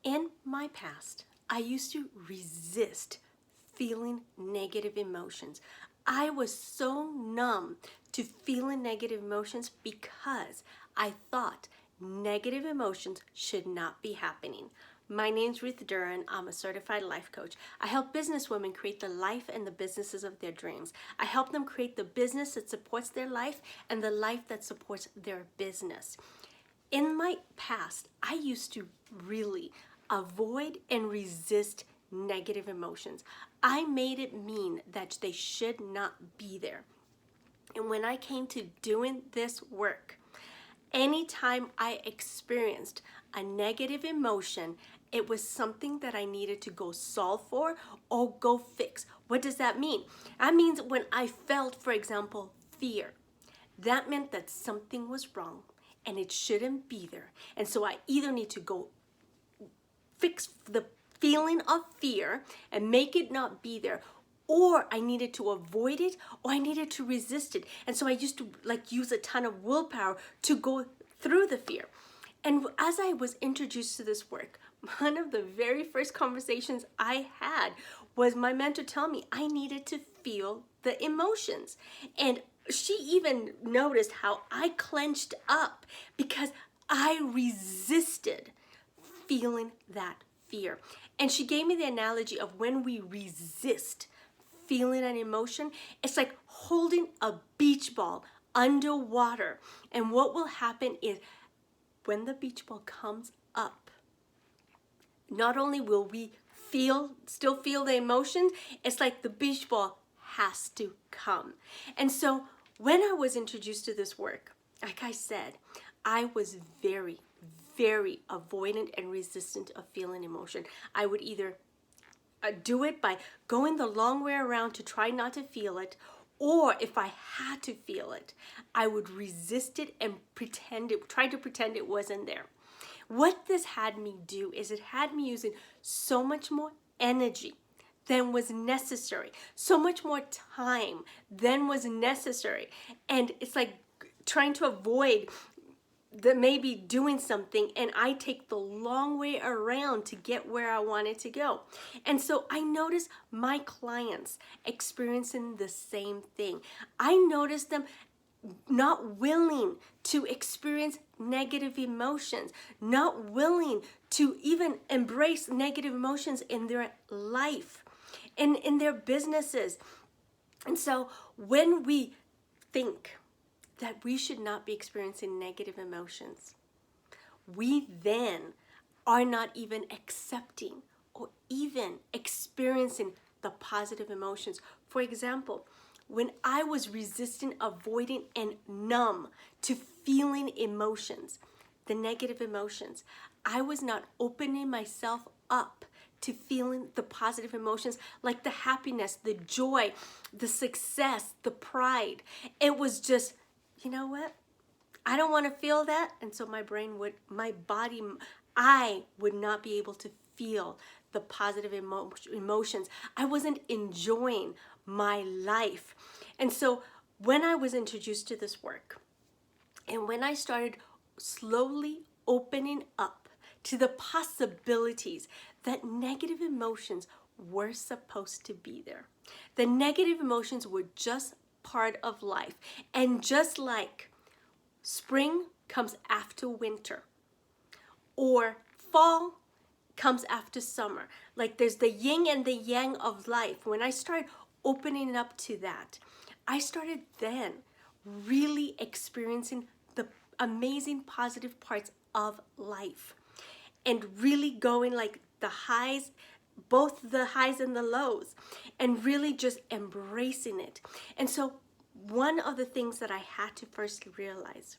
In my past, I used to resist feeling negative emotions. I was so numb to feeling negative emotions because I thought negative emotions should not be happening. My name's Ruth Duran. I'm a certified life coach. I help businesswomen create the life and the businesses of their dreams. I help them create the business that supports their life and the life that supports their business. In my past, I used to really avoid and resist negative emotions. I made it mean that they should not be there. And when I came to doing this work, anytime I experienced a negative emotion, it was something that I needed to go solve for or go fix. What does that mean? That means when I felt, for example, fear, that meant that something was wrong and it shouldn't be there. And so I either need to go fix the feeling of fear and make it not be there, or I needed to avoid it, or I needed to resist it. And so I used to use a ton of willpower to go through the fear. And as I was introduced to this work, one of the very first conversations I had was my mentor telling me I needed to feel the emotions. And she even noticed how I clenched up because I resisted feeling that fear. And she gave me the analogy of when we resist feeling an emotion, it's like holding a beach ball underwater. And what will happen is when the beach ball comes up, not only will we still feel the emotion, it's like the beach ball has to come. And so when I was introduced to this work, like I said, I was very, very avoidant and resistant of feeling emotion. I would either do it by going the long way around to try not to feel it, or if I had to feel it, I would resist it and try to pretend it wasn't there. What this had me do is it had me using so much more energy than was necessary, so much more time than was necessary. And it's like trying to avoid maybe doing something, and I take the long way around to get where I wanted to go. And so I noticed my clients experiencing the same thing. I noticed them not willing to experience negative emotions, not willing to even embrace negative emotions in their life and in their businesses. And so when we think that we should not be experiencing negative emotions, we then are not even accepting or even experiencing the positive emotions. For example, when I was resistant, avoiding, and numb to feeling emotions, the negative emotions, I was not opening myself up to feeling the positive emotions like the happiness, the joy, the success, the pride. It was just, you know what? I don't want to feel that. And so I would not be able to feel the positive emotions. I wasn't enjoying my life. And so when I was introduced to this work, and when I started slowly opening up to the possibilities that negative emotions were supposed to be there, the negative emotions were just part of life. And just like spring comes after winter, or fall comes after summer, like there's the yin and the yang of life. When I started opening up to that, I started then really experiencing the amazing positive parts of life and really going like the highs, both the highs and the lows, and really just embracing it. And so one of the things that I had to first realize,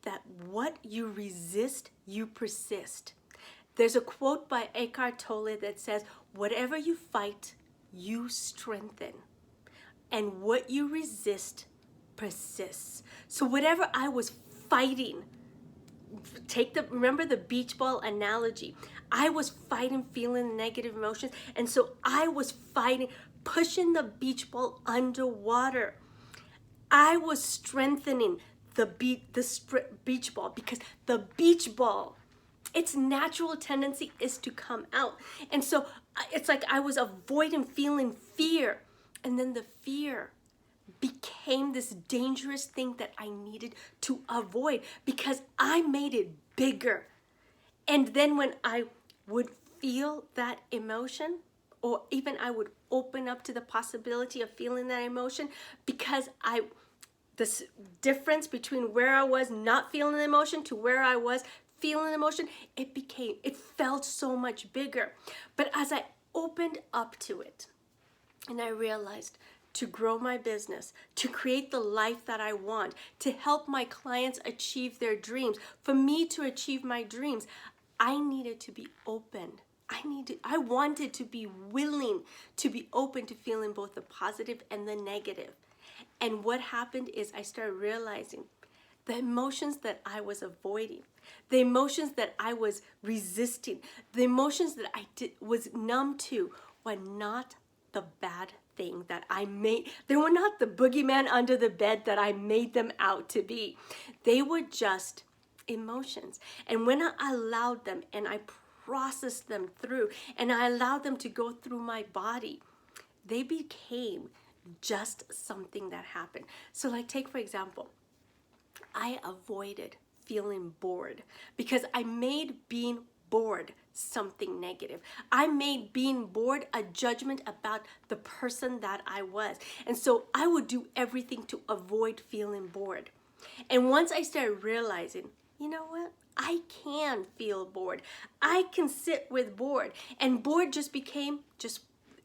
that what you resist, you persist. There's a quote by Eckhart Tolle that says, whatever you fight, you strengthen. And what you resist persists. So whatever I was fighting, remember the beach ball analogy. I was fighting feeling negative emotions, and so I was fighting, pushing the beach ball underwater. I was strengthening the beach ball because the beach ball its natural tendency is to come out. And so it's like I was avoiding feeling fear. And then the fear became this dangerous thing that I needed to avoid because I made it bigger. And then when I would feel that emotion, or even I would open up to the possibility of feeling that emotion, because this difference between where I was not feeling the emotion to where I was feeling emotion, it felt so much bigger. But as I opened up to it, and I realized to grow my business, to create the life that I want, to help my clients achieve their dreams, for me to achieve my dreams, I needed to be open. I wanted to be willing to be open to feeling both the positive and the negative. And what happened is I started realizing the emotions that I was avoiding, the emotions that I was resisting, the emotions that was numb to were not the bad thing that I made. They were not the boogeyman under the bed that I made them out to be. They were just emotions. And when I allowed them and I processed them through and I allowed them to go through my body, they became just something that happened. So like take for example, I avoided feeling bored because I made being bored something negative. I made being bored a judgment about the person that I was. And so I would do everything to avoid feeling bored. And once I started realizing, you know what? I can feel bored. I can sit with bored. And bored just became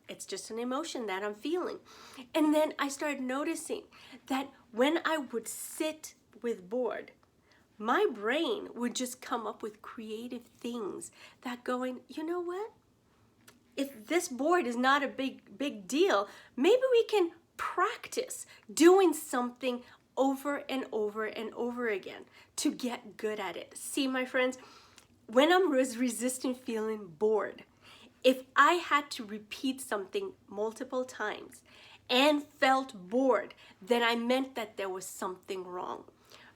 it's just an emotion that I'm feeling. And then I started noticing that when I would sit with bored, my brain would just come up with creative things that going, you know what? If this board is not a big deal, maybe we can practice doing something over and over and over again to get good at it. See, my friends, when I was resisting feeling bored, if I had to repeat something multiple times and felt bored, then I meant that there was something wrong.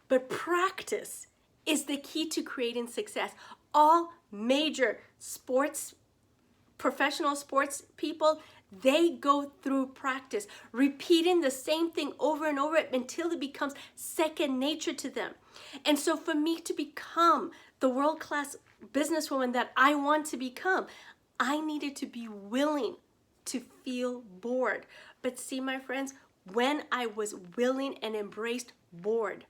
But practice is the key to creating success. All major professional sports people, they go through practice, repeating the same thing over and over until it becomes second nature to them. And so for me to become the world-class businesswoman that I want to become, I needed to be willing to feel bored. But see, my friends, when I was willing and embraced bored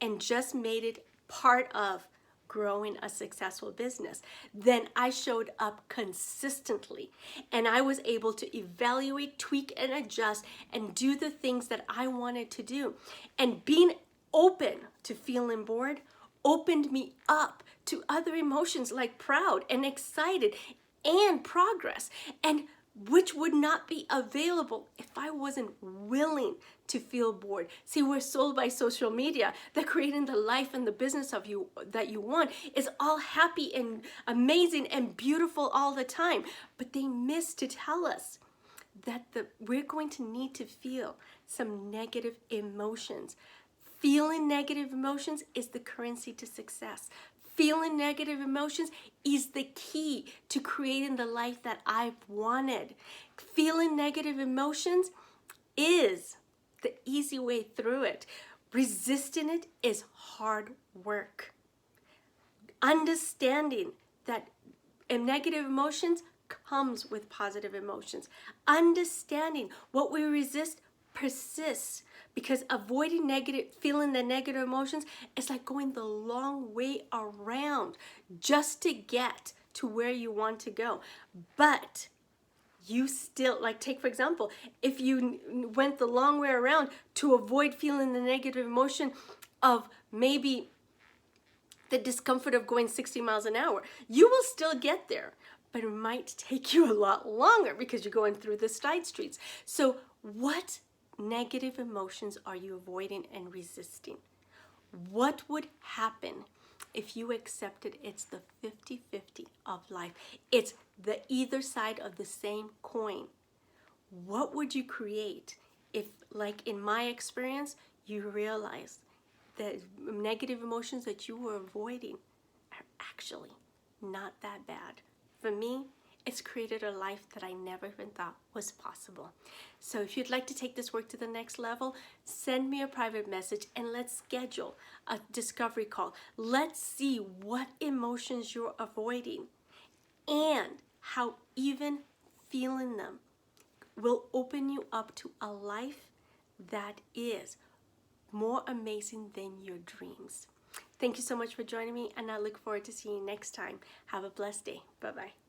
and just made it part of growing a successful business, then I showed up consistently and I was able to evaluate, tweak, and adjust and do the things that I wanted to do. And being open to feeling bored opened me up to other emotions like proud and excited and progress, and which would not be available if I wasn't willing to feel bored. See, we're sold by social media that creating the life and the business of you that you want is all happy and amazing and beautiful all the time. But they miss to tell us that we're going to need to feel some negative emotions. Feeling negative emotions is the currency to success. Feeling negative emotions is the key to creating the life that I've wanted. Feeling negative emotions is the easy way through it. Resisting it is hard work. Understanding that negative emotions comes with positive emotions. Understanding what we resist persists, because avoiding feeling the negative emotions is like going the long way around just to get to where you want to go. But you still, like take for example, if you went the long way around to avoid feeling the negative emotion of maybe the discomfort of going 60 miles an hour, you will still get there, but it might take you a lot longer because you're going through the side streets. So what negative emotions are you avoiding and resisting? What would happen if you accepted it's the 50-50 of life? It's the either side of the same coin. What would you create if, like in my experience, you realize that negative emotions that you were avoiding are actually not that bad. For me, it's created a life that I never even thought was possible. So if you'd like to take this work to the next level, send me a private message and let's schedule a discovery call. Let's see what emotions you're avoiding and how even feeling them will open you up to a life that is more amazing than your dreams. Thank you so much for joining me, and I look forward to seeing you next time. Have a blessed day. Bye-bye.